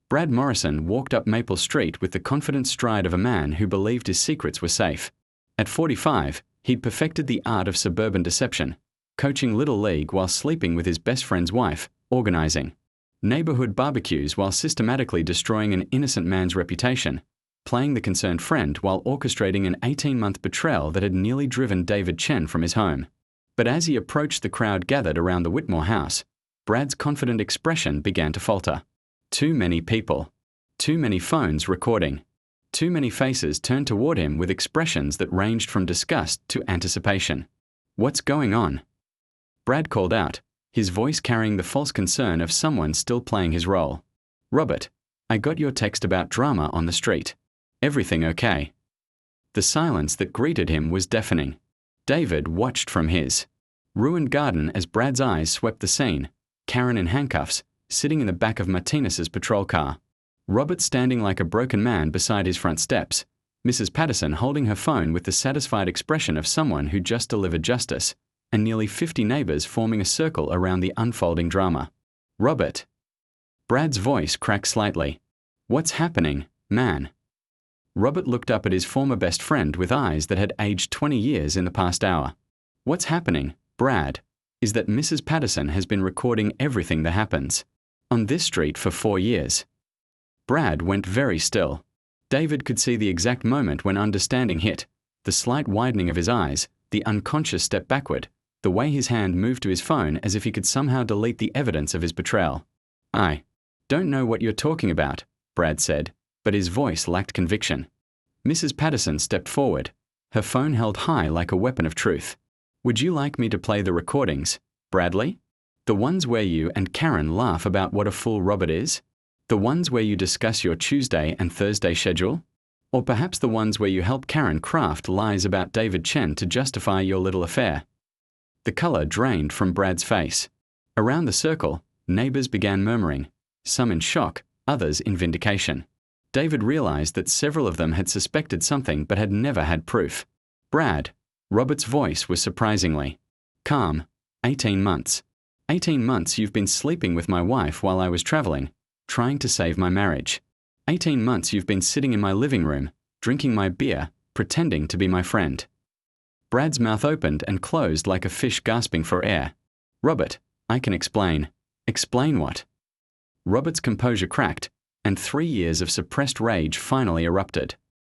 Brad Morrison walked up Maple Street with the confident stride of a man who believed his secrets were safe. At 45, he'd perfected the art of suburban deception, coaching Little League while sleeping with his best friend's wife, organizing neighborhood barbecues while systematically destroying an innocent man's reputation, playing the concerned friend while orchestrating an 18-month betrayal that had nearly driven David Chen from his home. But as he approached the crowd gathered around the Whitmore house, Brad's confident expression began to falter. Too many people. Too many phones recording. Too many faces turned toward him with expressions that ranged from disgust to anticipation. What's going on? Brad called out, his voice carrying the false concern of someone still playing his role. Robert, I got your text about drama on the street. Everything okay? The silence that greeted him was deafening. David watched from his ruined garden as Brad's eyes swept the scene, Karen in handcuffs, sitting in the back of Martinez's patrol car. Robert standing like a broken man beside his front steps, Mrs. Patterson holding her phone with the satisfied expression of someone who just delivered justice, and nearly 50 neighbors forming a circle around the unfolding drama. Robert. Brad's voice cracked slightly. What's happening, man? Robert looked up at his former best friend with eyes that had aged 20 years in the past hour. What's happening, Brad, is that Mrs. Patterson has been recording everything that happens on this street for 4 years. Brad went very still. David could see the exact moment when understanding hit, the slight widening of his eyes, the unconscious step backward, the way his hand moved to his phone as if he could somehow delete the evidence of his betrayal. I don't know what you're talking about, Brad said, but his voice lacked conviction. Mrs. Patterson stepped forward, her phone held high like a weapon of truth. Would you like me to play the recordings, Bradley? The ones where you and Karen laugh about what a fool Robert is? The ones where you discuss your Tuesday and Thursday schedule? Or perhaps the ones where you help Karen craft lies about David Chen to justify your little affair? The color drained from Brad's face. Around the circle, neighbors began murmuring, some in shock, others in vindication. David realized that several of them had suspected something but had never had proof. Brad, Robert's voice was surprisingly calm. 18 months. 18 months you've been sleeping with my wife while I was traveling, trying to save my marriage. 18 months you've been sitting in my living room, drinking my beer, pretending to be my friend. Brad's mouth opened and closed like a fish gasping for air. Robert, I can explain. Explain what? Robert's composure cracked, and 3 years of suppressed rage finally erupted.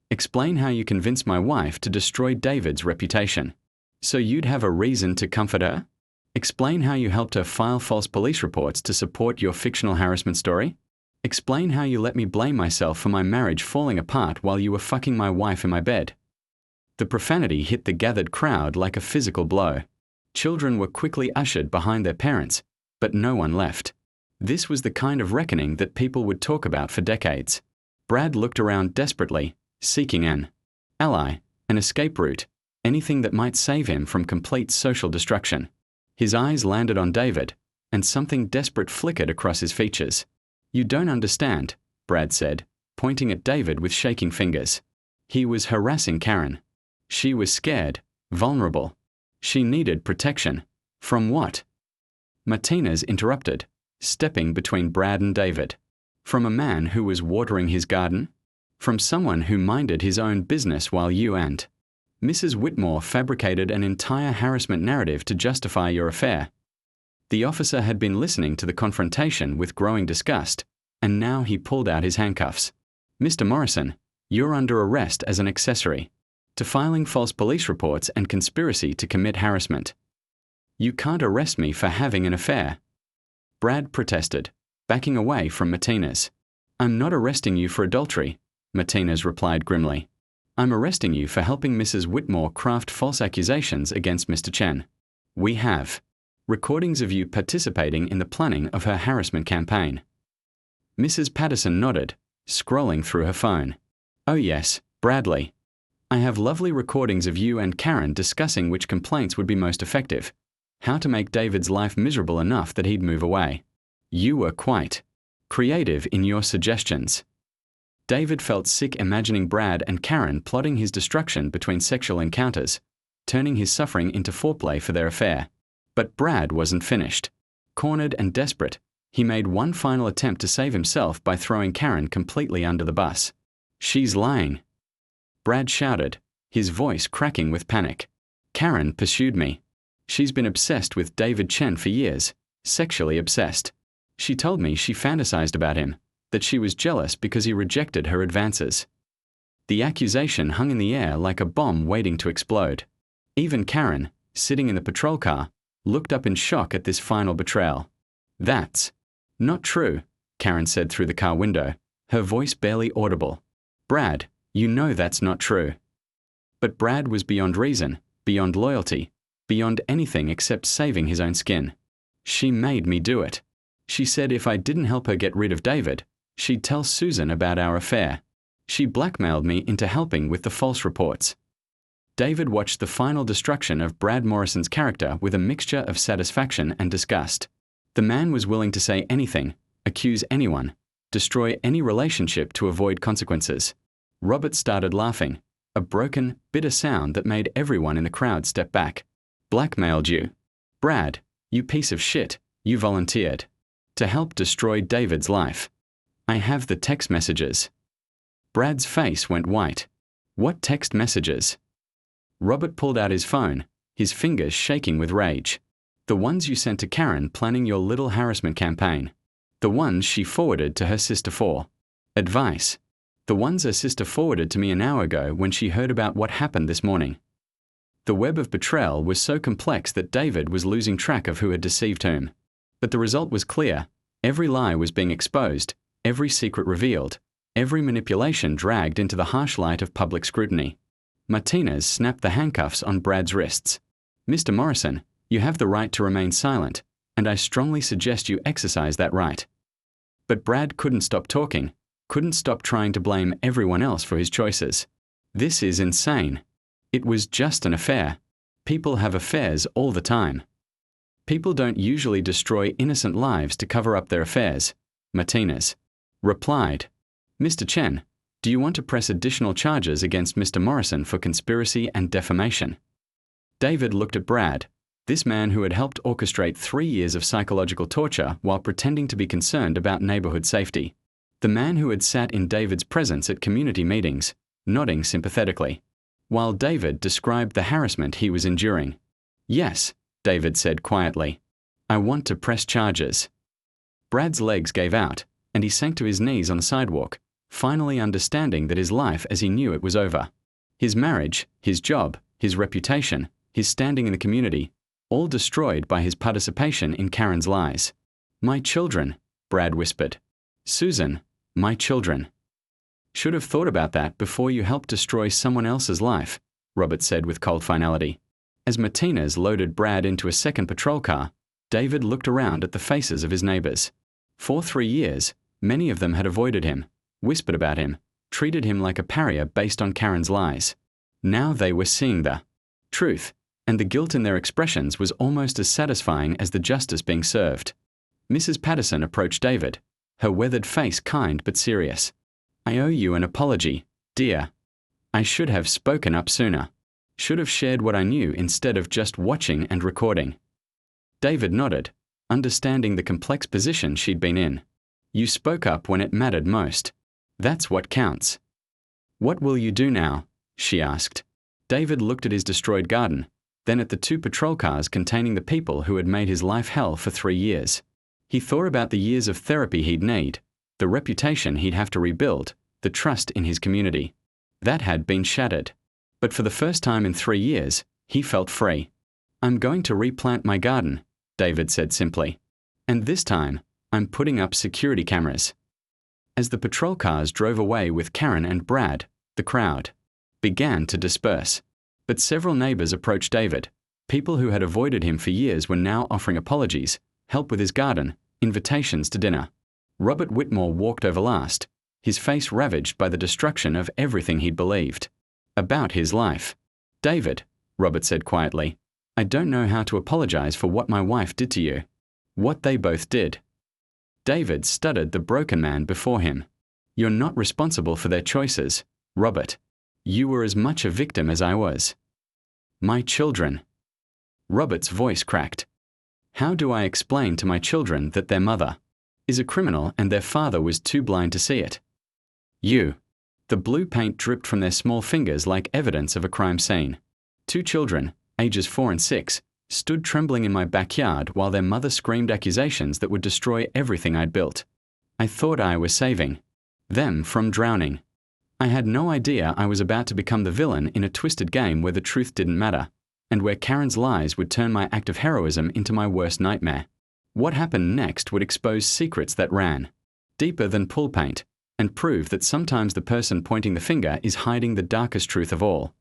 Explain how you convinced my wife to destroy David's reputation. So you'd have a reason to comfort her? Explain how you helped her file false police reports to support your fictional harassment story? Explain how you let me blame myself for my marriage falling apart while you were fucking my wife in my bed. The profanity hit the gathered crowd like a physical blow. Children were quickly ushered behind their parents, but no one left. This was the kind of reckoning that people would talk about for decades. Brad looked around desperately, seeking an ally, an escape route, anything that might save him from complete social destruction. His eyes landed on David, and something desperate flickered across his features. You don't understand, Brad said, pointing at David with shaking fingers. He was harassing Karen. She was scared, vulnerable. She needed protection. From what? Martinez interrupted, stepping between Brad and David. From a man who was watering his garden? From someone who minded his own business while you and Mrs. Whitmore fabricated an entire harassment narrative to justify your affair. The officer had been listening to the confrontation with growing disgust, and now he pulled out his handcuffs. Mr. Morrison, you're under arrest as an accessory to filing false police reports and conspiracy to commit harassment. You can't arrest me for having an affair. Brad protested, backing away from Martinez. I'm not arresting you for adultery, Martinez replied grimly. I'm arresting you for helping Mrs. Whitmore craft false accusations against Mr. Chen. We have recordings of you participating in the planning of her harassment campaign. Mrs. Patterson nodded, scrolling through her phone. Oh yes, Bradley. I have lovely recordings of you and Karen discussing which complaints would be most effective, how to make David's life miserable enough that he'd move away. You were quite creative in your suggestions. David felt sick imagining Brad and Karen plotting his destruction between sexual encounters, turning his suffering into foreplay for their affair. But Brad wasn't finished. Cornered and desperate, He made one final attempt to save himself by throwing Karen completely under the bus. "She's lying," Brad shouted, his voice cracking with panic. "Karen pursued me. She's been obsessed with David Chen for years, sexually obsessed. She told me she fantasized about him, that she was jealous because he rejected her advances." The accusation hung in the air like a bomb waiting to explode. Even Karen, sitting in the patrol car, looked up in shock at this final betrayal. "That's not true," Karen said through the car window, her voice barely audible. "Brad, you know that's not true." But Brad was beyond reason, beyond loyalty, beyond anything except saving his own skin. "She made me do it. She said if I didn't help her get rid of David, she'd tell Susan about our affair. She blackmailed me into helping with the false reports." David watched the final destruction of Brad Morrison's character with a mixture of satisfaction and disgust. The man was willing to say anything, accuse anyone, destroy any relationship to avoid consequences. Robert started laughing, a broken, bitter sound that made everyone in the crowd step back. "Blackmailed you? Brad, you piece of shit, you volunteered to help destroy David's life. I have the text messages." Brad's face went white. "What text messages?" Robert pulled out his phone, his fingers shaking with rage. "The ones you sent to Karen planning your little harassment campaign. The ones she forwarded to her sister for advice. The ones her sister forwarded to me an hour ago when she heard about what happened this morning." The web of betrayal was so complex that David was losing track of who had deceived whom. But the result was clear. Every lie was being exposed, every secret revealed, every manipulation dragged into the harsh light of public scrutiny. Martinez snapped the handcuffs on Brad's wrists. "Mr. Morrison, you have the right to remain silent, and I strongly suggest you exercise that right." But Brad couldn't stop talking, couldn't stop trying to blame everyone else for his choices. "This is insane. It was just an affair. People have affairs all the time. People don't usually destroy innocent lives to cover up their affairs," Martinez replied. "Mr. Chen, do you want to press additional charges against Mr. Morrison for conspiracy and defamation?" David looked at Brad, this man who had helped orchestrate 3 years of psychological torture while pretending to be concerned about neighborhood safety. The man who had sat in David's presence at community meetings, nodding sympathetically, while David described the harassment he was enduring. "Yes," David said quietly. "I want to press charges." Brad's legs gave out, and he sank to his knees on the sidewalk, finally understanding that his life as he knew it was over. His marriage, his job, his reputation, his standing in the community, all destroyed by his participation in Karen's lies. "My children," Brad whispered. "Susan, my children." "Should have thought about that before you helped destroy someone else's life," Robert said with cold finality. As Martinez loaded Brad into a second patrol car, David looked around at the faces of his neighbors. For 3 years, many of them had avoided him, whispered about him, treated him like a pariah based on Karen's lies. Now they were seeing the truth, and the guilt in their expressions was almost as satisfying as the justice being served. Mrs. Patterson approached David, her weathered face kind but serious. "I owe you an apology, dear. I should have spoken up sooner. Should have shared what I knew instead of just watching and recording." David nodded, understanding the complex position she'd been in. "You spoke up when it mattered most. That's what counts." "What will you do now?" she asked. David looked at his destroyed garden, then at the 2 patrol cars containing the people who had made his life hell for 3 years. He thought about the years of therapy he'd need, the reputation he'd have to rebuild, the trust in his community. That had been shattered. But for the first time in 3 years, he felt free. "I'm going to replant my garden," David said simply. "And this time, I'm putting up security cameras." As the patrol cars drove away with Karen and Brad, the crowd began to disperse. But several neighbors approached David. People who had avoided him for years were now offering apologies, help with his garden, invitations to dinner. Robert Whitmore walked over last, his face ravaged by the destruction of everything he'd believed about his life. "David," Robert said quietly, "I don't know how to apologize for what my wife did to you. What they both did." David stuttered the broken man before him. "You're not responsible for their choices, Robert. You were as much a victim as I was." "My children." Robert's voice cracked. "How do I explain to my children that their mother is a criminal and their father was too blind to see it. You. The blue paint dripped from their small fingers like evidence of a crime scene. 2 children, ages 4 and 6, stood trembling in my backyard while their mother screamed accusations that would destroy everything I'd built. I thought I was saving them from drowning. I had no idea I was about to become the villain in a twisted game where the truth didn't matter, and where Karen's lies would turn my act of heroism into my worst nightmare. What happened next would expose secrets that ran deeper than pool paint, and prove that sometimes the person pointing the finger is hiding the darkest truth of all.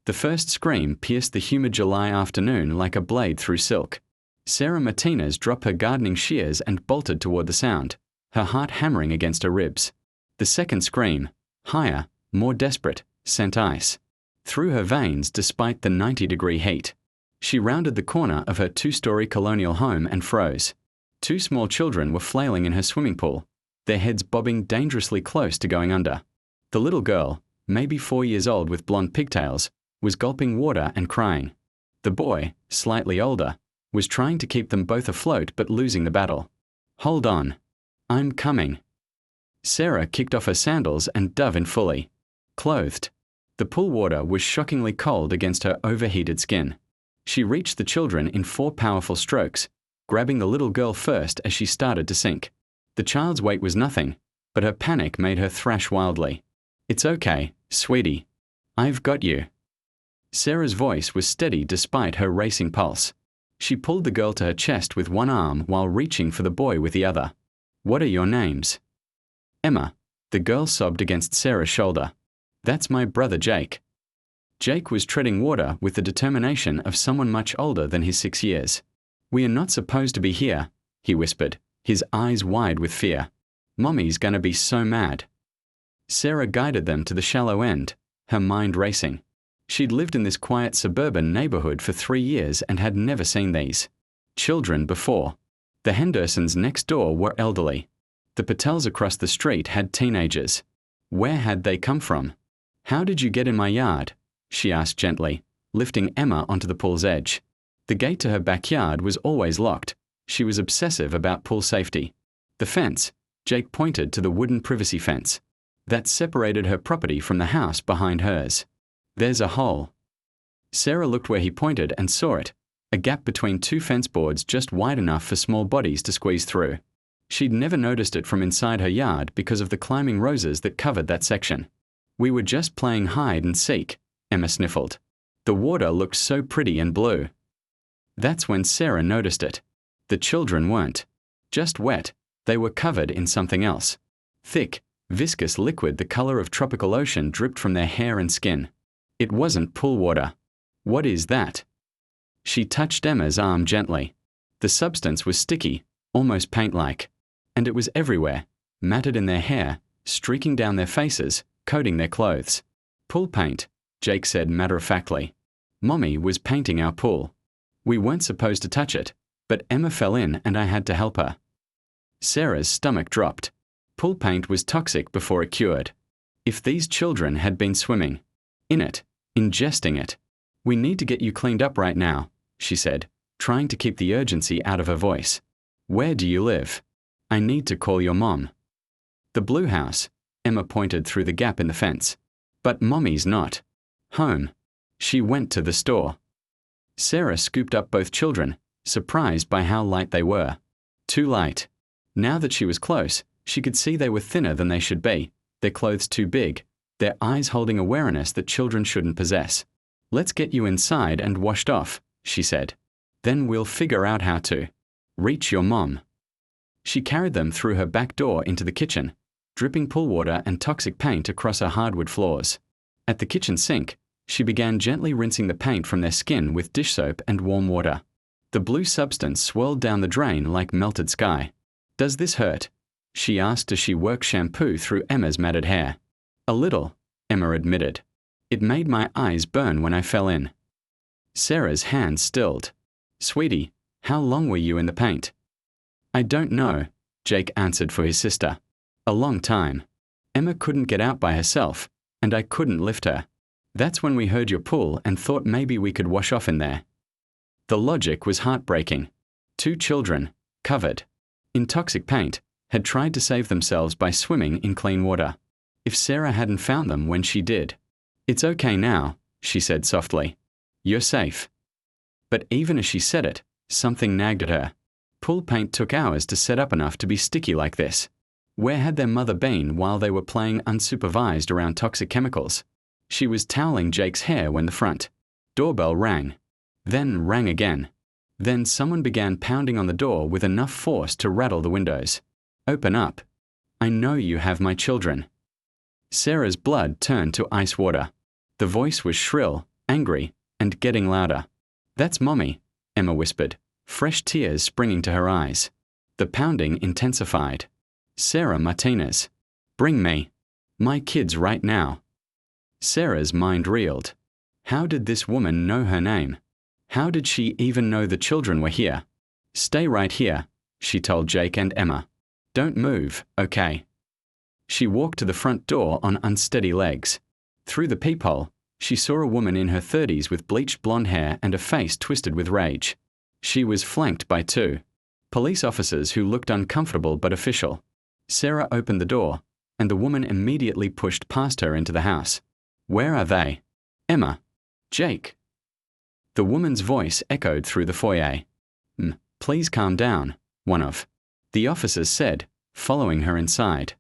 The first scream pierced the humid July afternoon like a blade through silk. Sarah Martinez dropped her gardening shears and bolted toward the sound, her heart hammering against her ribs. The second scream, higher, more desperate, sent ice through her veins despite the 90-degree heat. She rounded the corner of her 2-story colonial home and froze. 2 small children were flailing in her swimming pool, their heads bobbing dangerously close to going under. The little girl, maybe 4 years old with blonde pigtails, was gulping water and crying. The boy, slightly older, was trying to keep them both afloat but losing the battle. Hold on. I'm coming. Sarah kicked off her sandals and dove in fully. Clothed. The pool water was shockingly cold against her overheated skin. She reached the children in 4 powerful strokes, grabbing the little girl first as she started to sink. The child's weight was nothing, but her panic made her thrash wildly. It's okay, sweetie. I've got you. Sarah's voice was steady despite her racing pulse. She pulled the girl to her chest with one arm while reaching for the boy with the other. What are your names? Emma. The girl sobbed against Sarah's shoulder. That's my brother Jake. Jake was treading water with the determination of someone much older than his 6 years. We are not supposed to be here, he whispered, his eyes wide with fear. Mommy's gonna be so mad. Sarah guided them to the shallow end, her mind racing. She'd lived in this quiet suburban neighborhood for 3 years and had never seen these children before. The Hendersons next door were elderly. The Patels across the street had teenagers. Where had they come from? How did you get in my yard? She asked gently, lifting Emma onto the pool's edge. The gate to her backyard was always locked. She was obsessive about pool safety. The fence, Jake pointed to the wooden privacy fence, that separated her property from the house behind hers. There's a hole. Sarah looked where he pointed and saw it, a gap between 2 fence boards just wide enough for small bodies to squeeze through. She'd never noticed it from inside her yard because of the climbing roses that covered that section. We were just playing hide and seek, Emma sniffled. The water looked so pretty and blue. That's when Sarah noticed it. The children weren't just wet, they were covered in something else. Thick, viscous liquid the color of tropical ocean dripped from their hair and skin. It wasn't pool water. What is that? She touched Emma's arm gently. The substance was sticky, almost paint-like. And it was everywhere, matted in their hair, streaking down their faces, coating their clothes. Pool paint, Jake said matter-of-factly. Mommy was painting our pool. We weren't supposed to touch it, but Emma fell in and I had to help her. Sarah's stomach dropped. Pool paint was toxic before it cured. If these children had been swimming in it, ingesting it, we need to get you cleaned up right now, she said, trying to keep the urgency out of her voice. Where do you live? I need to call your mom. The blue house, Emma pointed through the gap in the fence. But Mommy's not home. She went to the store. Sarah scooped up both children, surprised by how light they were. Too light. Now that she was close, she could see they were thinner than they should be, their clothes too big, their eyes holding awareness that children shouldn't possess. Let's get you inside and washed off, she said. Then we'll figure out how to reach your mom. She carried them through her back door into the kitchen, dripping pool water and toxic paint across her hardwood floors. At the kitchen sink, she began gently rinsing the paint from their skin with dish soap and warm water. The blue substance swirled down the drain like melted sky. Does this hurt? She asked as she worked shampoo through Emma's matted hair. A little, Emma admitted. It made my eyes burn when I fell in. Sarah's hands stilled. Sweetie, how long were you in the paint? I don't know, Jake answered for his sister. A long time. Emma couldn't get out by herself, and I couldn't lift her. That's when we heard your pool and thought maybe we could wash off in there. The logic was heartbreaking. 2 children, covered in toxic paint, had tried to save themselves by swimming in clean water. If Sarah hadn't found them when she did. "It's okay now," she said softly. "You're safe." But even as she said it, something nagged at her. Pool paint took hours to set up enough to be sticky like this. Where had their mother been while they were playing unsupervised around toxic chemicals? She was toweling Jake's hair when the front doorbell rang. Then rang again. Then someone began pounding on the door with enough force to rattle the windows. "Open up. I know you have my children." Sarah's blood turned to ice water. The voice was shrill, angry, and getting louder. "That's Mommy," Emma whispered, fresh tears springing to her eyes. The pounding intensified. "Sarah Martinez. Bring me. My kids right now." Sarah's mind reeled. How did this woman know her name? How did she even know the children were here? "Stay right here," she told Jake and Emma. "Don't move, okay?" She walked to the front door on unsteady legs. Through the peephole, she saw a woman in her 30s with bleached blonde hair and a face twisted with rage. She was flanked by two police officers who looked uncomfortable but official. Sarah opened the door, and the woman immediately pushed past her into the house. "Where are they?" "Emma. Jake." The woman's voice echoed through the foyer. Please calm down," one of the officers said, following her inside.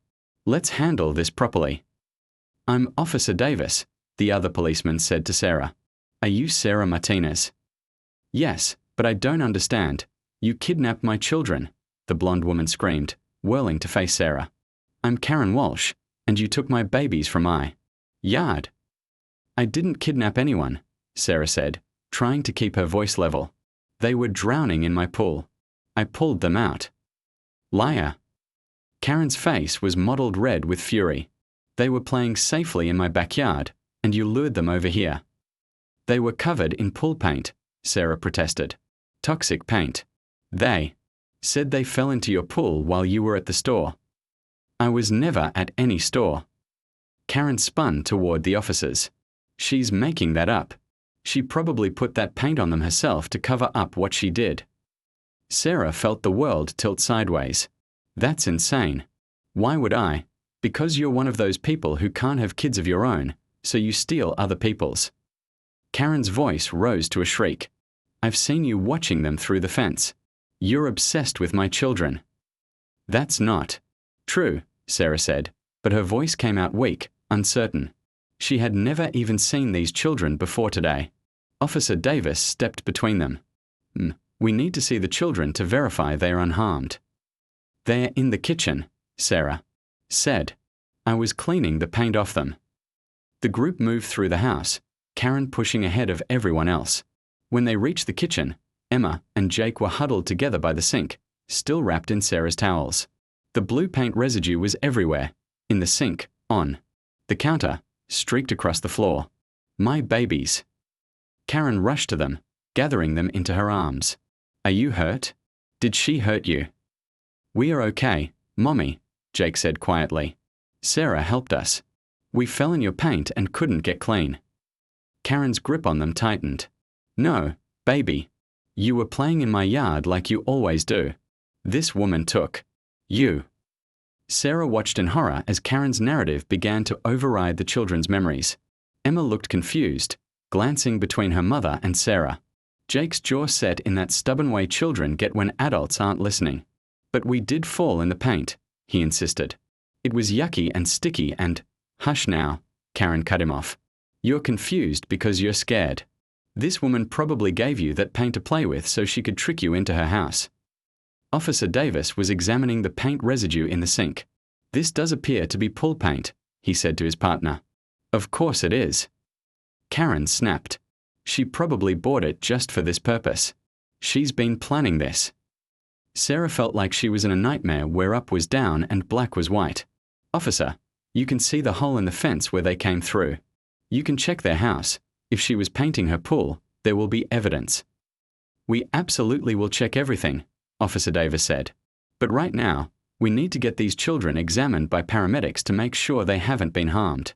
"Let's handle this properly." "I'm Officer Davis," the other policeman said to Sarah. "Are you Sarah Martinez?" "Yes, but I don't understand. You kidnapped my children," the blonde woman screamed, whirling to face Sarah. "I'm Karen Walsh, and you took my babies from my yard." "I didn't kidnap anyone," Sarah said, trying to keep her voice level. "They were drowning in my pool. I pulled them out." "Liar." Karen's face was mottled red with fury. "They were playing safely in my backyard, and you lured them over here." "They were covered in pool paint," Sarah protested. "Toxic paint. They said they fell into your pool while you were at the store." "I was never at any store." Karen spun toward the officers. "She's making that up. She probably put that paint on them herself to cover up what she did." Sarah felt the world tilt sideways. "That's insane. Why would I? Because you're one of those people who can't have kids of your own, so you steal other people's." Karen's voice rose to a shriek. "I've seen you watching them through the fence. You're obsessed with my children." "That's not true," Sarah said, but her voice came out weak, uncertain. She had never even seen these children before today. Officer Davis stepped between them. "We need to see the children to verify they are unharmed." "They're in the kitchen," Sarah said. "I was cleaning the paint off them." The group moved through the house, Karen pushing ahead of everyone else. When they reached the kitchen, Emma and Jake were huddled together by the sink, still wrapped in Sarah's towels. The blue paint residue was everywhere, in the sink, on the counter, streaked across the floor. "My babies." Karen rushed to them, gathering them into her arms. "Are you hurt? Did she hurt you?" "We are okay, Mommy," Jake said quietly. "Sarah helped us. We fell in your paint and couldn't get clean." Karen's grip on them tightened. "No, baby. You were playing in my yard like you always do. This woman took you." Sarah watched in horror as Karen's narrative began to override the children's memories. Emma looked confused, glancing between her mother and Sarah. Jake's jaw set in that stubborn way children get when adults aren't listening. "But we did fall in the paint," he insisted. "It was yucky and sticky and—" "Hush now," Karen cut him off. "You're confused because you're scared. This woman probably gave you that paint to play with so she could trick you into her house." Officer Davis was examining the paint residue in the sink. "This does appear to be pool paint," he said to his partner. "Of course it is." Karen snapped. She probably bought it just for this purpose. She's been planning this. Sarah felt like she was in a nightmare where up was down and black was white. "Officer, you can see the hole in the fence where they came through. You can check their house. If she was painting her pool, there will be evidence." "We absolutely will check everything," Officer Davis said. "But right now, we need to get these children examined by paramedics to make sure they haven't been harmed."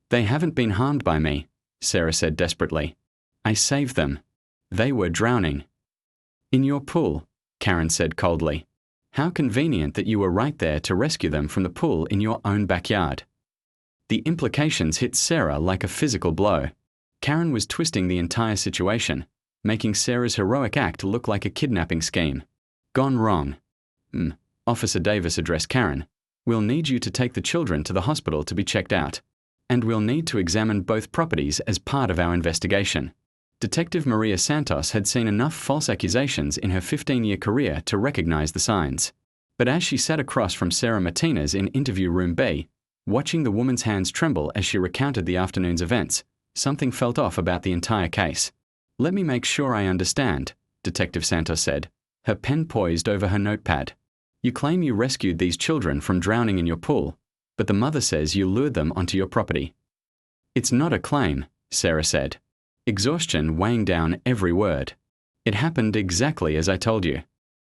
"They haven't been harmed by me," Sarah said desperately. "I saved them. They were drowning." "In your pool," Karen said coldly. How convenient that you were right there to rescue them from the pool in your own backyard. The implications hit Sarah like a physical blow. Karen was twisting the entire situation, making Sarah's heroic act look like a kidnapping scheme. Gone wrong. Officer Davis addressed Karen. We'll need you to take the children to the hospital to be checked out. And we'll need to examine both properties as part of our investigation. Detective Maria Santos had seen enough false accusations in her 15-year career to recognize the signs. But as she sat across from Sarah Martinez in interview room B, watching the woman's hands tremble as she recounted the afternoon's events, something felt off about the entire case. Let me make sure I understand, Detective Santos said, her pen poised over her notepad. You claim you rescued these children from drowning in your pool, but the mother says you lured them onto your property. It's not a claim, Sarah said, exhaustion weighing down every word. It happened exactly as I told you.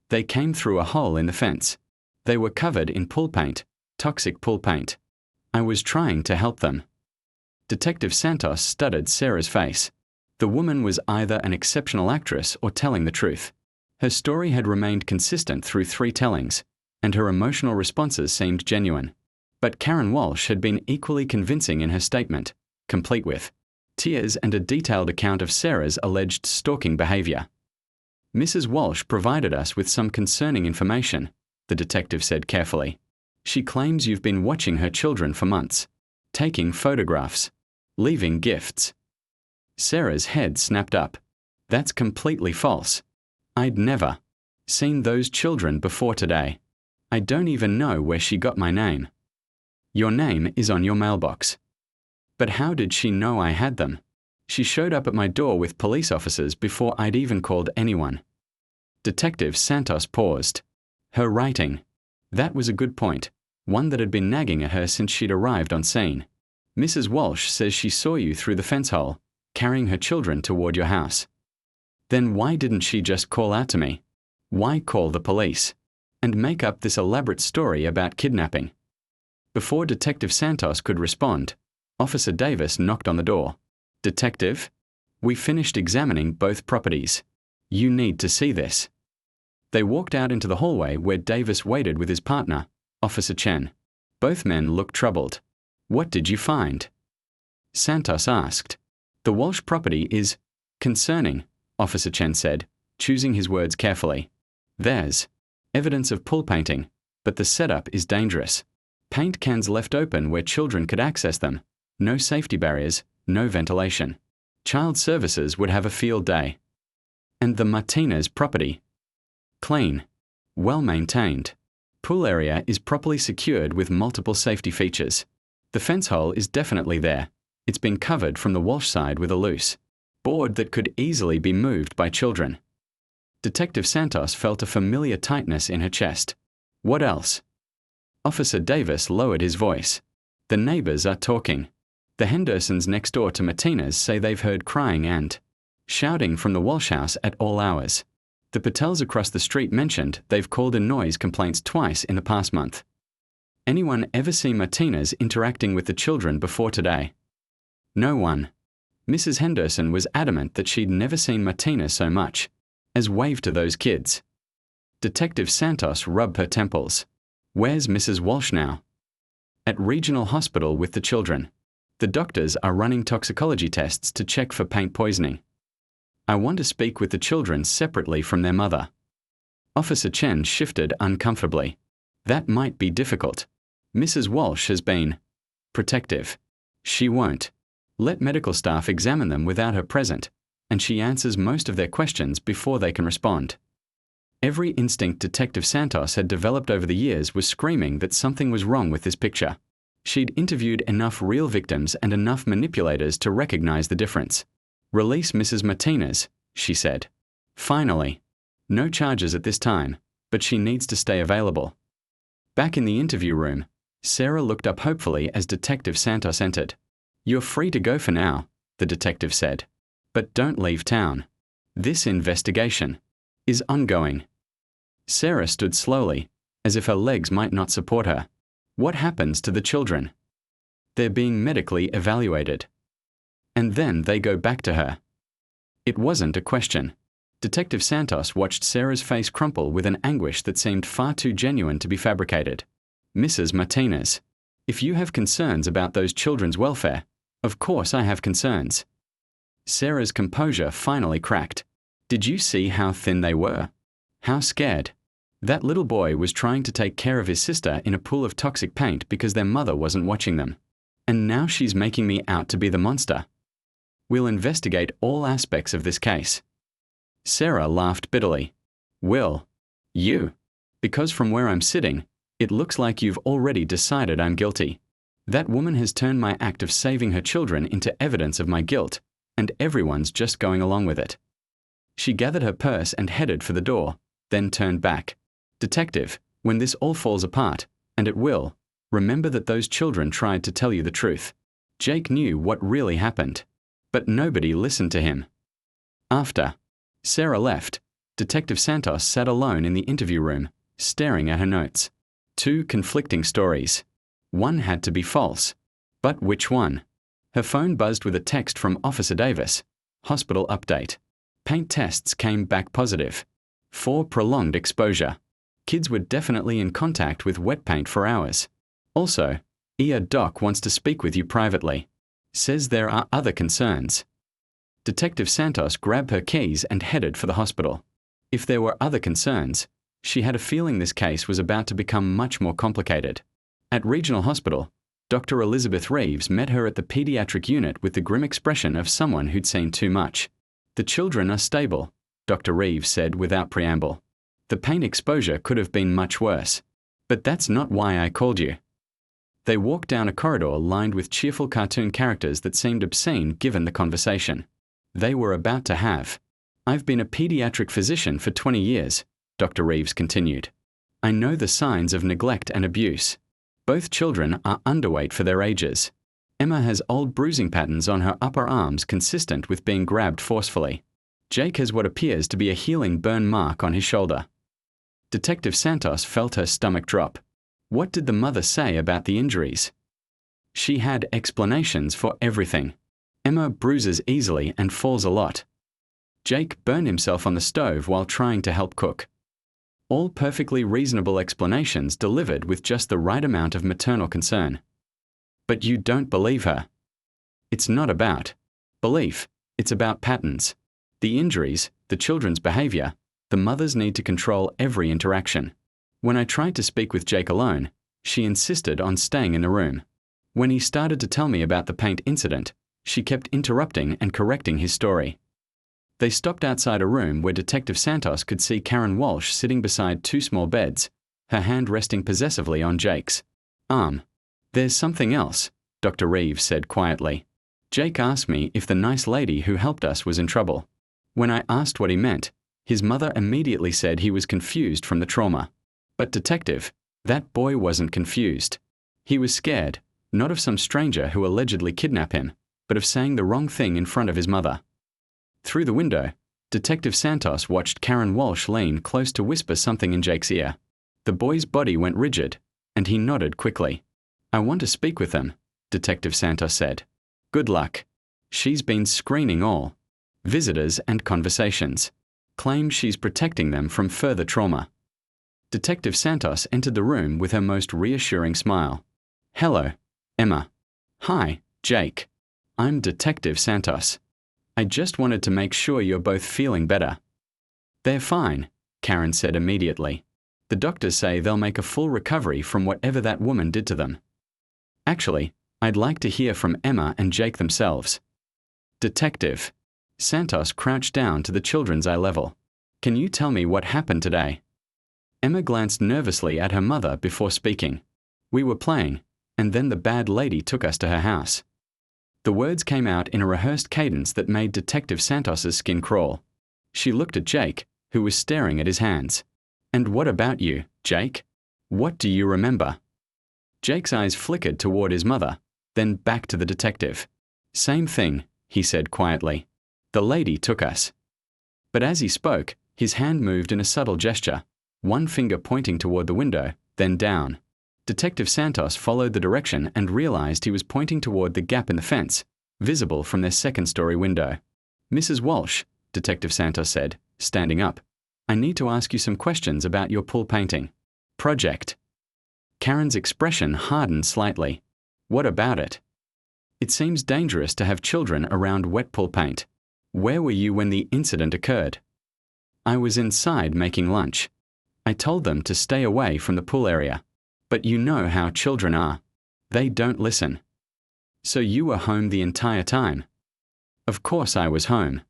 They came through a hole in the fence. They were covered in pool paint, toxic pool paint. I was trying to help them. Detective Santos studied Sarah's face. The woman was either an exceptional actress or telling the truth. Her story had remained consistent through 3 tellings, and her emotional responses seemed genuine. But Karen Walsh had been equally convincing in her statement, complete with tears and a detailed account of Sarah's alleged stalking behavior. Mrs. Walsh provided us with some concerning information, the detective said carefully. She claims you've been watching her children for months, taking photographs, leaving gifts. Sarah's head snapped up. That's completely false. I'd never seen those children before today. I don't even know where she got my name. Your name is on your mailbox. But how did she know I had them? She showed up at my door with police officers before I'd even called anyone. Detective Santos paused. Her writing. That was a good point, one that had been nagging at her since she'd arrived on scene. Mrs. Walsh says she saw you through the fence hole, carrying her children toward your house. Then why didn't she just call out to me? Why call the police? And make up this elaborate story about kidnapping? Before Detective Santos could respond, Officer Davis knocked on the door. Detective, we finished examining both properties. You need to see this. They walked out into the hallway where Davis waited with his partner, Officer Chen. Both men looked troubled. What did you find? Santos asked. The Walsh property is concerning, Officer Chen said, choosing his words carefully. There's evidence of pool painting, but the setup is dangerous. Paint cans left open where children could access them. No safety barriers, no ventilation. Child services would have a field day. And the Martinez property. Clean. Well maintained. Pool area is properly secured with multiple safety features. The fence hole is definitely there. It's been covered from the Walsh side with a loose board that could easily be moved by children. Detective Santos felt a familiar tightness in her chest. What else? Officer Davis lowered his voice. The neighbors are talking. The Hendersons next door to Martinez say they've heard crying and shouting from the Walsh house at all hours. The Patels across the street mentioned they've called in noise complaints twice in the past month. Anyone ever see Martinez interacting with the children before today? No one. Mrs. Henderson was adamant that she'd never seen Martinez so much as wave to those kids. Detective Santos rubbed her temples. Where's Mrs. Walsh now? At Regional Hospital with the children. The doctors are running toxicology tests to check for paint poisoning. I want to speak with the children separately from their mother. Officer Chen shifted uncomfortably. That might be difficult. Mrs. Walsh has been protective. She won't let medical staff examine them without her present, and she answers most of their questions before they can respond. Every instinct Detective Santos had developed over the years was screaming that something was wrong with this picture. She'd interviewed enough real victims and enough manipulators to recognize the difference. Release Mrs. Martinez, she said. Finally. No charges at this time, but she needs to stay available. Back in the interview room, Sarah looked up hopefully as Detective Santos entered. You're free to go for now, the detective said. But don't leave town. This investigation is ongoing. Sarah stood slowly, as if her legs might not support her. What happens to the children? They're being medically evaluated. And then they go back to her. It wasn't a question. Detective Santos watched Sarah's face crumple with an anguish that seemed far too genuine to be fabricated. Mrs. Martinez, if you have concerns about those children's welfare, of course I have concerns. Sarah's composure finally cracked. Did you see how thin they were? How scared? That little boy was trying to take care of his sister in a pool of toxic paint because their mother wasn't watching them. And now she's making me out to be the monster. We'll investigate all aspects of this case. Sarah laughed bitterly. Will? You? Because from where I'm sitting, it looks like you've already decided I'm guilty. That woman has turned my act of saving her children into evidence of my guilt, and everyone's just going along with it. She gathered her purse and headed for the door, then turned back. Detective, when this all falls apart, and it will, remember that those children tried to tell you the truth. Jake knew what really happened, but nobody listened to him. After Sarah left, Detective Santos sat alone in the interview room, staring at her notes. Two conflicting stories. One had to be false. But which one? Her phone buzzed with a text from Officer Davis. Hospital update. Paint tests came back positive. For prolonged exposure. Kids were definitely in contact with wet paint for hours. Also, Doc wants to speak with you privately. Says there are other concerns. Detective Santos grabbed her keys and headed for the hospital. If there were other concerns, she had a feeling this case was about to become much more complicated. At Regional Hospital, Dr. Elizabeth Reeves met her at the pediatric unit with the grim expression of someone who'd seen too much. The children are stable, Dr. Reeves said without preamble. The paint exposure could have been much worse. But that's not why I called you. They walked down a corridor lined with cheerful cartoon characters that seemed obscene given the conversation they were about to have. I've been a pediatric physician for 20 years, Dr. Reeves continued. I know the signs of neglect and abuse. Both children are underweight for their ages. Emma has old bruising patterns on her upper arms consistent with being grabbed forcefully. Jake has what appears to be a healing burn mark on his shoulder. Detective Santos felt her stomach drop. What did the mother say about the injuries? She had explanations for everything. Emma bruises easily and falls a lot. Jake burned himself on the stove while trying to help cook. All perfectly reasonable explanations delivered with just the right amount of maternal concern. But you don't believe her. It's not about belief, it's about patterns. The injuries, the children's behavior, the mothers need to control every interaction. When I tried to speak with Jake alone, she insisted on staying in the room. When he started to tell me about the paint incident, she kept interrupting and correcting his story. They stopped outside a room where Detective Santos could see Karen Walsh sitting beside two small beds, her hand resting possessively on Jake's arm. There's something else, Dr. Reeves said quietly. Jake asked me if the nice lady who helped us was in trouble. When I asked what he meant, his mother immediately said he was confused from the trauma. But detective, that boy wasn't confused. He was scared, not of some stranger who allegedly kidnapped him, but of saying the wrong thing in front of his mother. Through the window, Detective Santos watched Karen Walsh lean close to whisper something in Jake's ear. The boy's body went rigid, and he nodded quickly. I want to speak with them, Detective Santos said. Good luck. She's been screening all visitors and conversations. Claims she's protecting them from further trauma. Detective Santos entered the room with her most reassuring smile. Hello, Emma. Hi, Jake. I'm Detective Santos. I just wanted to make sure you're both feeling better. They're fine, Karen said immediately. The doctors say they'll make a full recovery from whatever that woman did to them. Actually, I'd like to hear from Emma and Jake themselves. Detective. Santos crouched down to the children's eye level. Can you tell me what happened today? Emma glanced nervously at her mother before speaking. We were playing, and then the bad lady took us to her house. The words came out in a rehearsed cadence that made Detective Santos's skin crawl. She looked at Jake, who was staring at his hands. And what about you, Jake? What do you remember? Jake's eyes flickered toward his mother, then back to the detective. Same thing, he said quietly. The lady took us. But as he spoke, his hand moved in a subtle gesture, one finger pointing toward the window, then down. Detective Santos followed the direction and realized he was pointing toward the gap in the fence, visible from their second-story window. Mrs. Walsh, Detective Santos said, standing up. I need to ask you some questions about your pool painting project. Karen's expression hardened slightly. What about it? It seems dangerous to have children around wet pool paint. Where were you when the incident occurred? I was inside making lunch. I told them to stay away from the pool area. But you know how children are. They don't listen. So you were home the entire time? Of course I was home.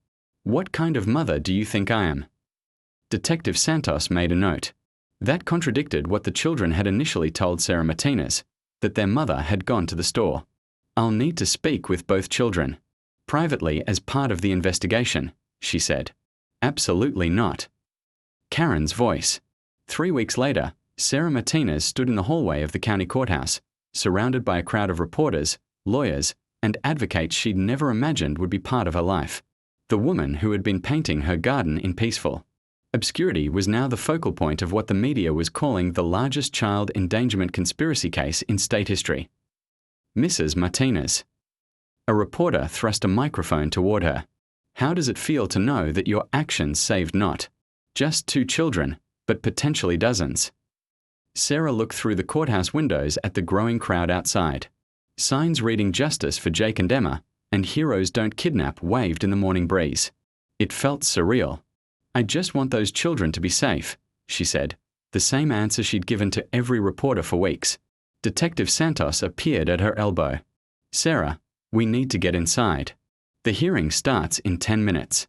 What kind of mother do you think I am? Detective Santos made a note. That contradicted what the children had initially told Sarah Martinez, that their mother had gone to the store. I'll need to speak with both children. Privately as part of the investigation, she said. Absolutely not. Karen's voice. 3 weeks later, Sarah Martinez stood in the hallway of the county courthouse, surrounded by a crowd of reporters, lawyers, and advocates she'd never imagined would be part of her life. The woman who had been painting her garden in peaceful obscurity was now the focal point of what the media was calling the largest child endangerment conspiracy case in state history. Mrs. Martinez. A reporter thrust a microphone toward her. How does it feel to know that your actions saved not just 2 children, but potentially dozens? Sarah looked through the courthouse windows at the growing crowd outside. Signs reading Justice for Jake and Emma and Heroes Don't Kidnap waved in the morning breeze. It felt surreal. I just want those children to be safe, she said, the same answer she'd given to every reporter for weeks. Detective Santos appeared at her elbow. Sarah, we need to get inside. The hearing starts in 10 minutes.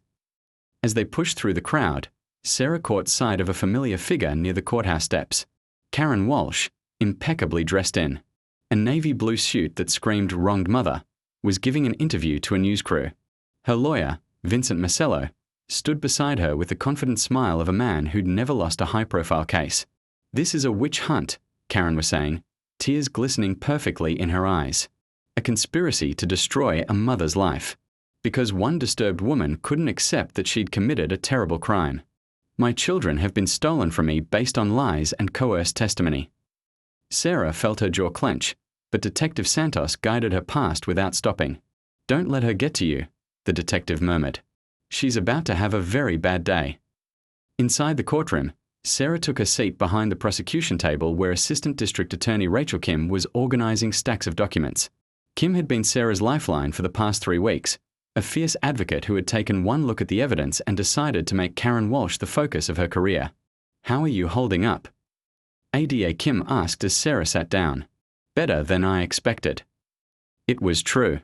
As they pushed through the crowd, Sarah caught sight of a familiar figure near the courthouse steps. Karen Walsh, impeccably dressed in a navy blue suit that screamed wronged mother, was giving an interview to a news crew. Her lawyer, Vincent Marcello, stood beside her with the confident smile of a man who'd never lost a high-profile case. This is a witch hunt, Karen was saying, tears glistening perfectly in her eyes. A conspiracy to destroy a mother's life. Because one disturbed woman couldn't accept that she'd committed a terrible crime. My children have been stolen from me based on lies and coerced testimony. Sarah felt her jaw clench, but Detective Santos guided her past without stopping. Don't let her get to you, the detective murmured. She's about to have a very bad day. Inside the courtroom, Sarah took a seat behind the prosecution table where Assistant District Attorney Rachel Kim was organizing stacks of documents. Kim had been Sarah's lifeline for the past 3 weeks, a fierce advocate who had taken one look at the evidence and decided to make Karen Walsh the focus of her career. How are you holding up? ADA Kim asked as Sarah sat down. Better than I expected. It was true.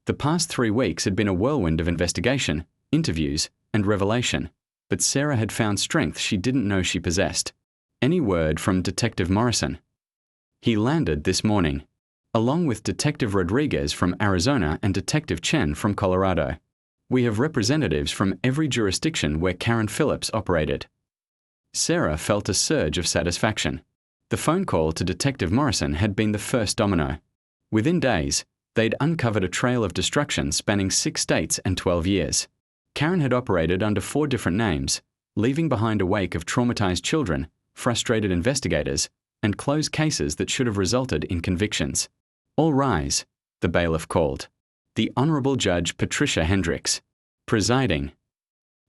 The past 3 weeks had been a whirlwind of investigation, interviews, and revelation, but Sarah had found strength she didn't know she possessed. Any word from Detective Morrison? He landed this morning, along with Detective Rodriguez from Arizona and Detective Chen from Colorado. We have representatives from every jurisdiction where Karen Phillips operated. Sarah felt a surge of satisfaction. The phone call to Detective Morrison had been the first domino. Within days, they'd uncovered a trail of destruction spanning 6 states and 12 years. Karen had operated under 4 different names, leaving behind a wake of traumatized children, frustrated investigators, and closed cases that should have resulted in convictions. All rise, the bailiff called. The Honorable Judge Patricia Hendricks, presiding.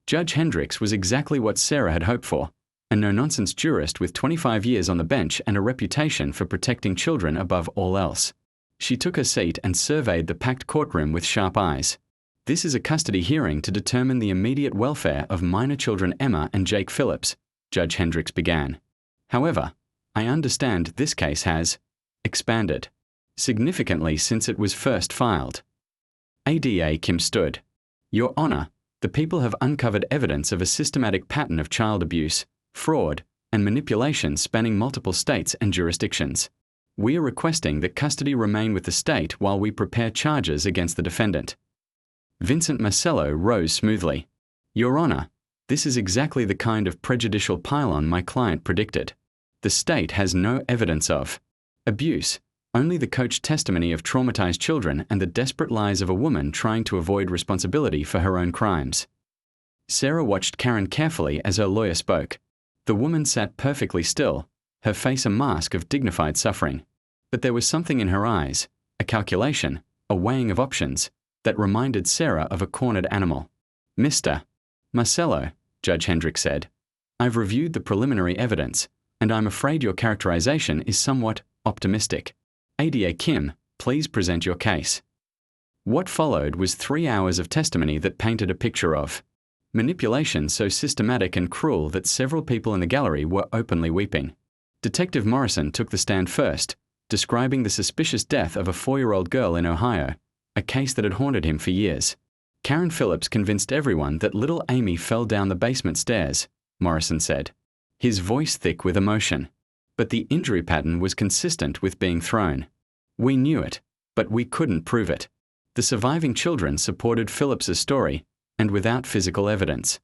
Judge Hendricks was exactly what Sarah had hoped for, a no-nonsense jurist with 25 years on the bench and a reputation for protecting children above all else. She took her seat and surveyed the packed courtroom with sharp eyes. This is a custody hearing to determine the immediate welfare of minor children Emma and Jake Phillips, Judge Hendricks began. However, I understand this case has expanded significantly since it was first filed. ADA Kim stood. Your Honor, the people have uncovered evidence of a systematic pattern of child abuse, fraud, and manipulation spanning multiple states and jurisdictions. We are requesting that custody remain with the state while we prepare charges against the defendant. Vincent Marcello rose smoothly. Your Honor, this is exactly the kind of prejudicial pile-on my client predicted. The state has no evidence of abuse, only the coached testimony of traumatized children and the desperate lies of a woman trying to avoid responsibility for her own crimes. Sarah watched Karen carefully as her lawyer spoke. The woman sat perfectly still, her face a mask of dignified suffering. But there was something in her eyes, a calculation, a weighing of options, that reminded Sarah of a cornered animal. Mr. Marcello, Judge Hendricks said. "I've reviewed the preliminary evidence, and I'm afraid your characterization is somewhat optimistic. ADA Kim, please present your case." What followed was 3 hours of testimony that painted a picture of manipulation so systematic and cruel that several people in the gallery were openly weeping. Detective Morrison took the stand first, describing the suspicious death of a 4-year-old girl in Ohio, a case that had haunted him for years. "Karen Phillips convinced everyone that little Amy fell down the basement stairs," Morrison said, his voice thick with emotion. "But the injury pattern was consistent with being thrown. We knew it, but we couldn't prove it." The surviving children supported Phillips's story, and without physical evidence.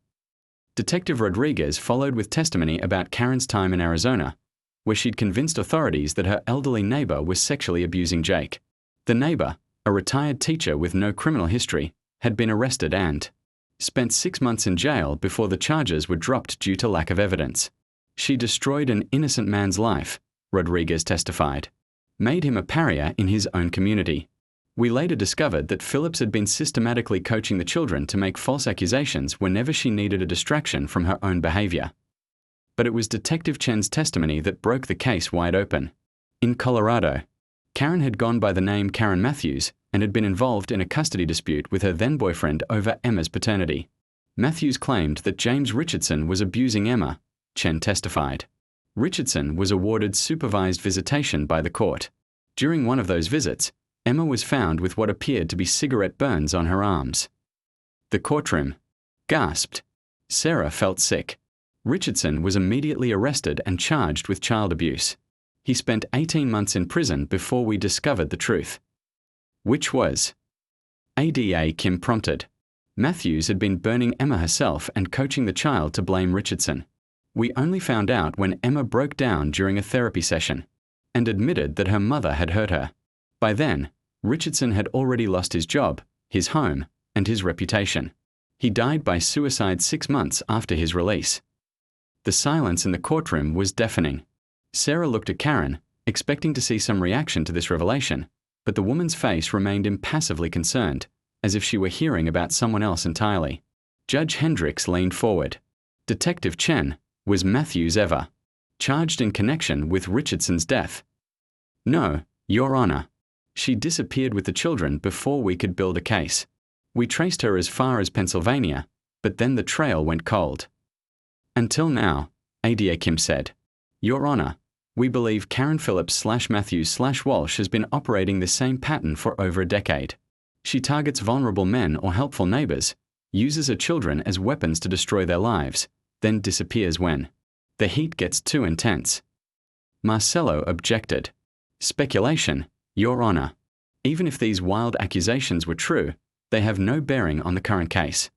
Detective Rodriguez followed with testimony about Karen's time in Arizona, where she'd convinced authorities that her elderly neighbor was sexually abusing Jake. The neighbor, a retired teacher with no criminal history, had been arrested and spent 6 months in jail before the charges were dropped due to lack of evidence. "She destroyed an innocent man's life," Rodriguez testified, "made him a pariah in his own community." We later discovered that Phillips had been systematically coaching the children to make false accusations whenever she needed a distraction from her own behavior. But it was Detective Chen's testimony that broke the case wide open. In Colorado, Karen had gone by the name Karen Matthews and had been involved in a custody dispute with her then-boyfriend over Emma's paternity. Matthews claimed that James Richardson was abusing Emma, Chen testified. Richardson was awarded supervised visitation by the court. During one of those visits, Emma was found with what appeared to be cigarette burns on her arms. The courtroom gasped. Sarah felt sick. Richardson was immediately arrested and charged with child abuse. He spent 18 months in prison before we discovered the truth. Which was? ADA Kim prompted. Matthews had been burning Emma herself and coaching the child to blame Richardson. We only found out when Emma broke down during a therapy session and admitted that her mother had hurt her. By then, Richardson had already lost his job, his home, and his reputation. He died by suicide 6 months after his release. The silence in the courtroom was deafening. Sarah looked at Karen, expecting to see some reaction to this revelation, but the woman's face remained impassively concerned, as if she were hearing about someone else entirely. Judge Hendricks leaned forward. Detective Chen, was Matthews ever charged in connection with Richardson's death? No, Your Honor. She disappeared with the children before we could build a case. We traced her as far as Pennsylvania, but then the trail went cold. Until now, ADA Kim said, Your Honor, we believe Karen Phillips/Matthews/Walsh has been operating the same pattern for over a decade. She targets vulnerable men or helpful neighbors, uses her children as weapons to destroy their lives, then disappears when the heat gets too intense. Marcello objected. Speculation, Your Honor. Even if these wild accusations were true, they have no bearing on the current case.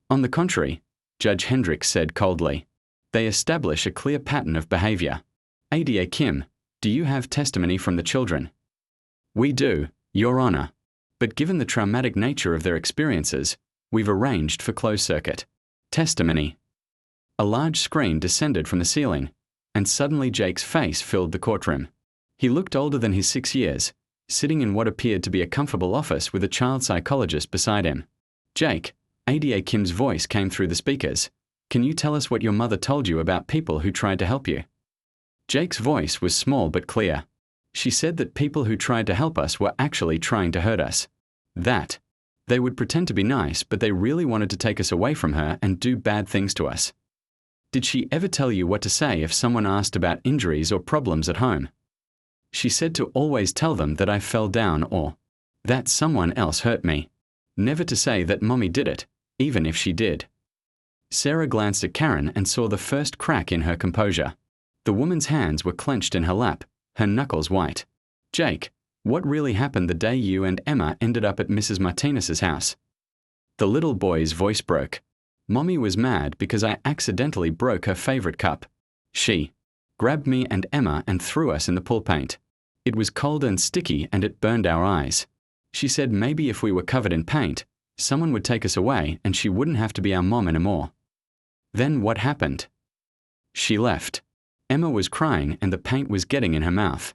On the contrary, Judge Hendricks said coldly, they establish a clear pattern of behavior. ADA Kim, do you have testimony from the children? We do, Your Honor. But given the traumatic nature of their experiences, we've arranged for closed circuit testimony. A large screen descended from the ceiling, and suddenly Jake's face filled the courtroom. He looked older than his 6 years, sitting in what appeared to be a comfortable office with a child psychologist beside him. Jake, ADA Kim's voice came through the speakers. Can you tell us what your mother told you about people who tried to help you? Jake's voice was small but clear. She said that people who tried to help us were actually trying to hurt us. That they would pretend to be nice, but they really wanted to take us away from her and do bad things to us. Did she ever tell you what to say if someone asked about injuries or problems at home? She said to always tell them that I fell down or that someone else hurt me. Never to say that Mommy did it, even if she did. Sarah glanced at Karen and saw the first crack in her composure. The woman's hands were clenched in her lap, her knuckles white. Jake, what really happened the day you and Emma ended up at Mrs. Martinez's house? The little boy's voice broke. Mommy was mad because I accidentally broke her favorite cup. She grabbed me and Emma and threw us in the pool paint. It was cold and sticky and it burned our eyes. She said maybe if we were covered in paint, someone would take us away and she wouldn't have to be our mom anymore. Then what happened? She left. Emma was crying and the paint was getting in her mouth.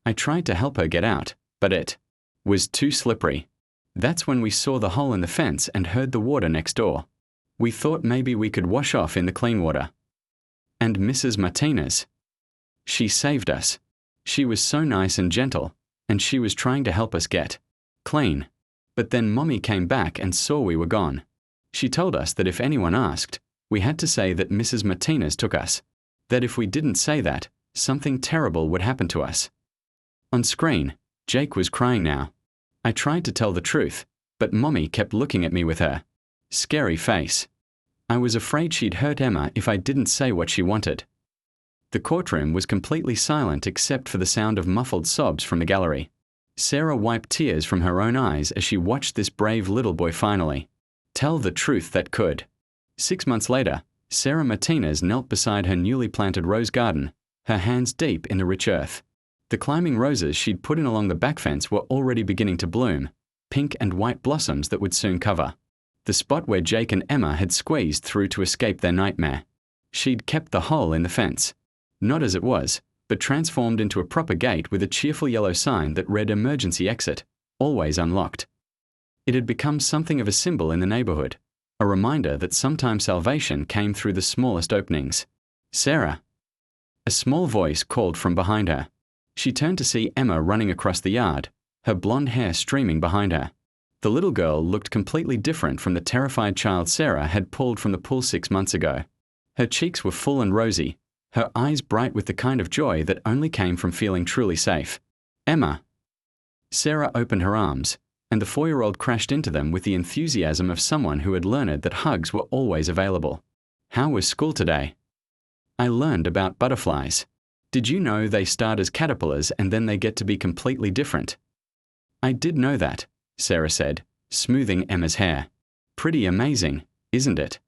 I tried to help her get out, but it was too slippery. That's when we saw the hole in the fence and heard the water next door. We thought maybe we could wash off in the clean water. And Mrs. Martinez. She saved us. She was so nice and gentle, and she was trying to help us get clean. But then Mommy came back and saw we were gone. She told us that if anyone asked, we had to say that Mrs. Martinez took us. That if we didn't say that, something terrible would happen to us. On screen, Jake was crying now. I tried to tell the truth, but Mommy kept looking at me with her scary face. I was afraid she'd hurt Emma if I didn't say what she wanted. The courtroom was completely silent except for the sound of muffled sobs from the gallery. Sarah wiped tears from her own eyes as she watched this brave little boy finally tell the truth that could. 6 months later, Sarah Martinez knelt beside her newly planted rose garden, her hands deep in the rich earth. The climbing roses she'd put in along the back fence were already beginning to bloom, pink and white blossoms that would soon cover the spot where Jake and Emma had squeezed through to escape their nightmare. She'd kept the hole in the fence, not as it was, but transformed into a proper gate with a cheerful yellow sign that read emergency exit, always unlocked. It had become something of a symbol in the neighborhood, a reminder that sometimes salvation came through the smallest openings. Sarah. A small voice called from behind her. She turned to see Emma running across the yard, her blonde hair streaming behind her. The little girl looked completely different from the terrified child Sarah had pulled from the pool 6 months ago. Her cheeks were full and rosy, her eyes bright with the kind of joy that only came from feeling truly safe. Emma. Sarah opened her arms, and the 4-year-old crashed into them with the enthusiasm of someone who had learned that hugs were always available. How was school today? I learned about butterflies. Did you know they start as caterpillars and then they get to be completely different? I did know that, Sarah said, smoothing Emma's hair. Pretty amazing, isn't it?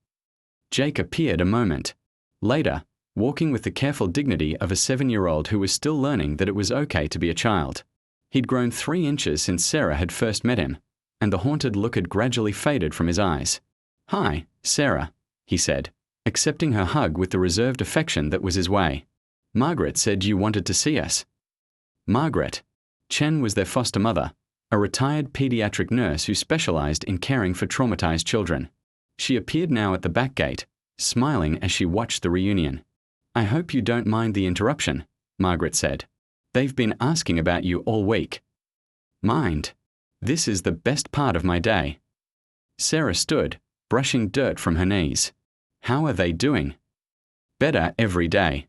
Jake appeared a moment later, walking with the careful dignity of a 7-year-old who was still learning that it was okay to be a child. He'd grown 3 inches since Sarah had first met him, and the haunted look had gradually faded from his eyes. Hi, Sarah, he said, accepting her hug with the reserved affection that was his way. Margaret said you wanted to see us. Margaret. Chen was their foster mother, a retired pediatric nurse who specialized in caring for traumatized children. She appeared now at the back gate, smiling as she watched the reunion. I hope you don't mind the interruption, Margaret said. They've been asking about you all week. Mind. This is the best part of my day. Sarah stood, brushing dirt from her knees. How are they doing? Better every day.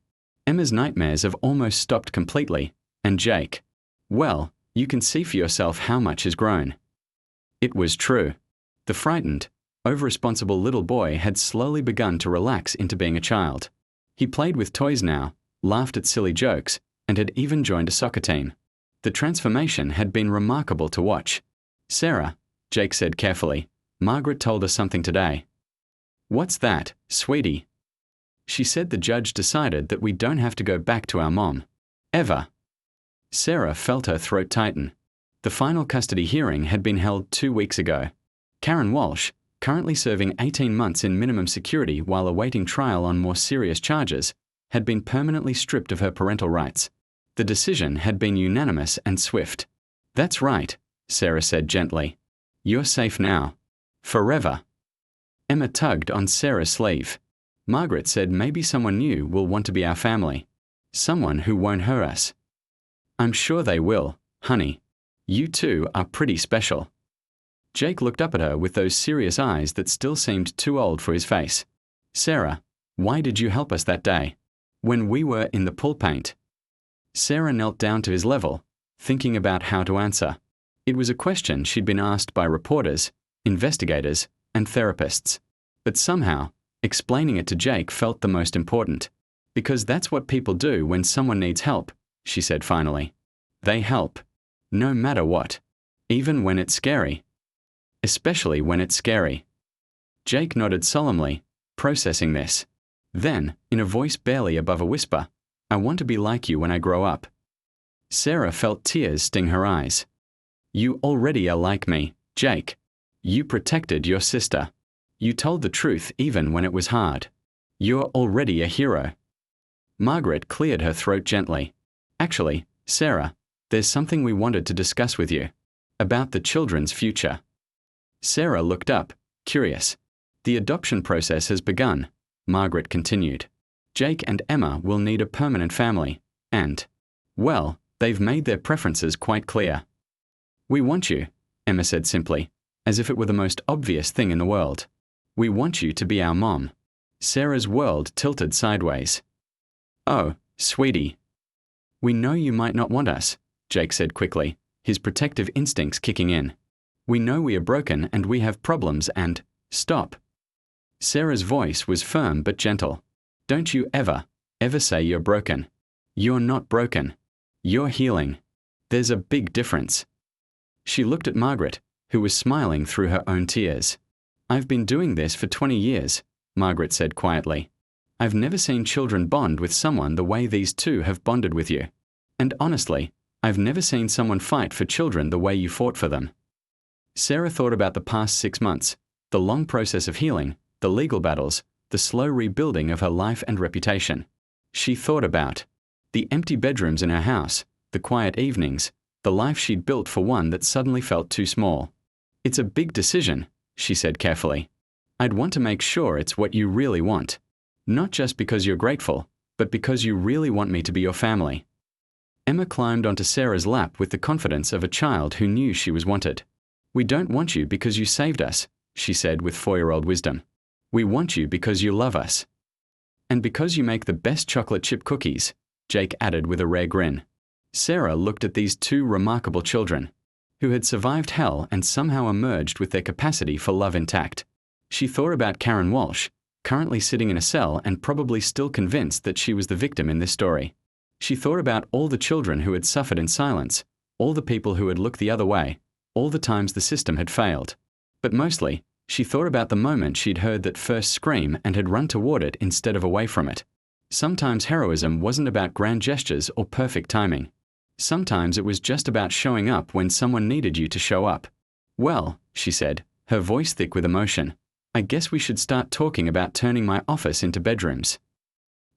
Emma's nightmares have almost stopped completely, and Jake. Well, you can see for yourself how much has grown. It was true. The frightened, over-responsible little boy had slowly begun to relax into being a child. He played with toys now, laughed at silly jokes, and had even joined a soccer team. The transformation had been remarkable to watch. Sarah, Jake said carefully, Margaret told us something today. What's that, sweetie? She said the judge decided that we don't have to go back to our mom. Ever. Sarah felt her throat tighten. The final custody hearing had been held 2 weeks ago. Karen Walsh, currently serving 18 months in minimum security while awaiting trial on more serious charges, had been permanently stripped of her parental rights. The decision had been unanimous and swift. That's right, Sarah said gently. You're safe now. Forever. Emma tugged on Sarah's sleeve. Margaret said maybe someone new will want to be our family. Someone who won't hurt us. I'm sure they will, honey. You two are pretty special. Jake looked up at her with those serious eyes that still seemed too old for his face. Sarah, why did you help us that day? When we were in the pool paint. Sarah knelt down to his level, thinking about how to answer. It was a question she'd been asked by reporters, investigators, and therapists. But somehow, explaining it to Jake felt the most important. Because that's what people do when someone needs help, she said finally. They help. No matter what. Even when it's scary. Especially when it's scary. Jake nodded solemnly, processing this. Then, in a voice barely above a whisper, I want to be like you when I grow up. Sarah felt tears sting her eyes. You already are like me, Jake. You protected your sister. You told the truth even when it was hard. You're already a hero. Margaret cleared her throat gently. Actually, Sarah, there's something we wanted to discuss with you. About the children's future. Sarah looked up, curious. The adoption process has begun, Margaret continued. Jake and Emma will need a permanent family, and, well, they've made their preferences quite clear. We want you, Emma said simply, as if it were the most obvious thing in the world. We want you to be our mom. Sarah's world tilted sideways. Oh, sweetie. We know you might not want us, Jake said quickly, his protective instincts kicking in. We know we are broken and we have problems and, stop. Sarah's voice was firm but gentle. Don't you ever say you're broken. You're not broken. You're healing. There's a big difference. She looked at Margaret, who was smiling through her own tears. I've been doing this for 20 years, Margaret said quietly. I've never seen children bond with someone the way these two have bonded with you. And honestly, I've never seen someone fight for children the way you fought for them. Sarah thought about the past 6 months, the long process of healing, the legal battles, the slow rebuilding of her life and reputation. She thought about the empty bedrooms in her house, the quiet evenings, the life she'd built for one that suddenly felt too small. It's a big decision, she said carefully. I'd want to make sure it's what you really want. Not just because you're grateful, but because you really want me to be your family. Emma climbed onto Sarah's lap with the confidence of a child who knew she was wanted. We don't want you because you saved us, she said with 4-year-old wisdom. We want you because you love us. And because you make the best chocolate chip cookies, Jake added with a rare grin. Sarah looked at these two remarkable children, who had survived hell and somehow emerged with their capacity for love intact. She thought about Karen Walsh, currently sitting in a cell and probably still convinced that she was the victim in this story. She thought about all the children who had suffered in silence, all the people who had looked the other way, all the times the system had failed. But mostly, she thought about the moment she'd heard that first scream and had run toward it instead of away from it. Sometimes heroism wasn't about grand gestures or perfect timing. Sometimes it was just about showing up when someone needed you to show up. Well, she said, her voice thick with emotion, I guess we should start talking about turning my office into bedrooms.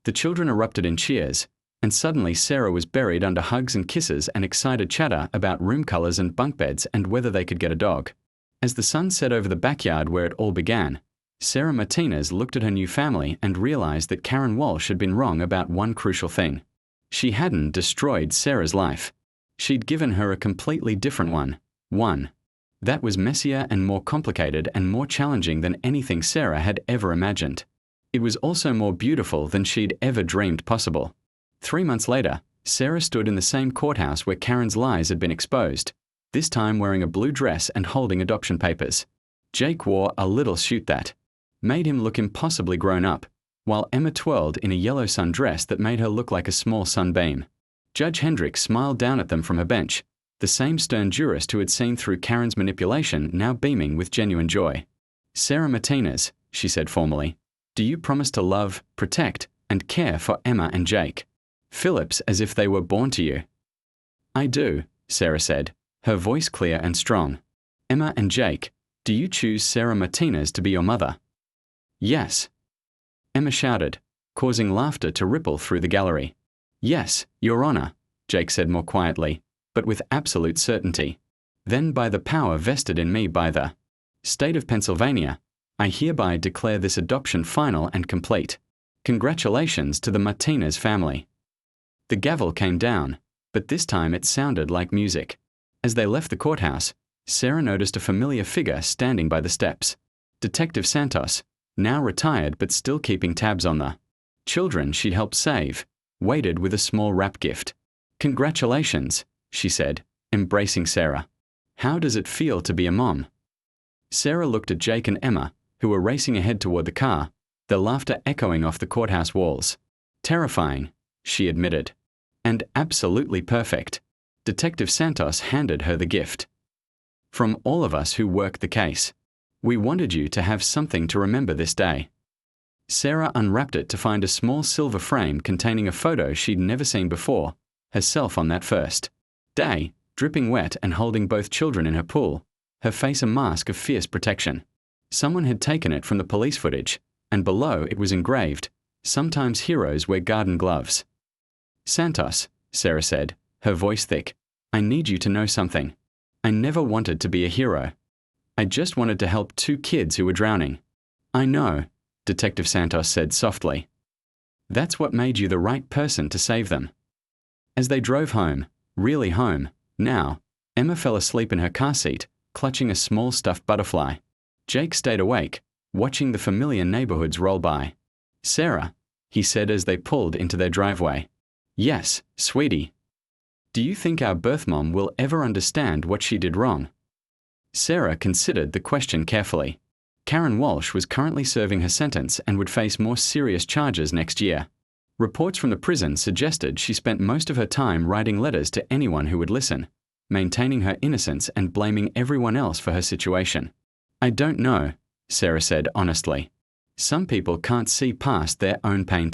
The children erupted in cheers, and suddenly Sarah was buried under hugs and kisses and excited chatter about room colors and bunk beds and whether they could get a dog. As the sun set over the backyard where it all began, Sarah Martinez looked at her new family and realized that Karen Walsh had been wrong about one crucial thing. She hadn't destroyed Sarah's life. She'd given her a completely different one that was messier and more complicated and more challenging than anything Sarah had ever imagined. It was also more beautiful than she'd ever dreamed possible. 3 months later, Sarah stood in the same courthouse where Karen's lies had been exposed, this time wearing a blue dress and holding adoption papers. Jake wore a little suit that made him look impossibly grown up, while Emma twirled in a yellow sundress that made her look like a small sunbeam. Judge Hendricks smiled down at them from her bench, the same stern jurist who had seen through Karen's manipulation now beaming with genuine joy. Sarah Martinez, she said formally, do you promise to love, protect, and care for Emma and Jake? Phillips as if they were born to you. I do, Sarah said, her voice clear and strong. Emma and Jake, do you choose Sarah Martinez to be your mother? Yes. Emma shouted, causing laughter to ripple through the gallery. Yes, Your Honor, Jake said more quietly, but with absolute certainty. Then by the power vested in me by the State of Pennsylvania, I hereby declare this adoption final and complete. Congratulations to the Martinez family. The gavel came down, but this time it sounded like music. As they left the courthouse, Sarah noticed a familiar figure standing by the steps. Detective Santos, now retired but still keeping tabs on the children she'd helped save, waited with a small wrap gift. Congratulations, she said, embracing Sarah. How does it feel to be a mom? Sarah looked at Jake and Emma, who were racing ahead toward the car, their laughter echoing off the courthouse walls. Terrifying, she admitted. And absolutely perfect. Detective Santos handed her the gift. From all of us who worked the case, we wanted you to have something to remember this day. Sarah unwrapped it to find a small silver frame containing a photo she'd never seen before, herself on that first day, dripping wet and holding both children in her pool, her face a mask of fierce protection. Someone had taken it from the police footage, and below it was engraved, "Sometimes heroes wear garden gloves." Santos, Sarah said, her voice thick, I need you to know something. I never wanted to be a hero. I just wanted to help 2 kids who were drowning. I know, Detective Santos said softly. That's what made you the right person to save them. As they drove home, really home, now, Emma fell asleep in her car seat, clutching a small stuffed butterfly. Jake stayed awake, watching the familiar neighborhoods roll by. Sarah, he said as they pulled into their driveway. Yes, sweetie. Do you think our birth mom will ever understand what she did wrong? Sarah considered the question carefully. Karen Walsh was currently serving her sentence and would face more serious charges next year. Reports from the prison suggested she spent most of her time writing letters to anyone who would listen, maintaining her innocence and blaming everyone else for her situation. I don't know, Sarah said honestly. Some people can't see past their own pain.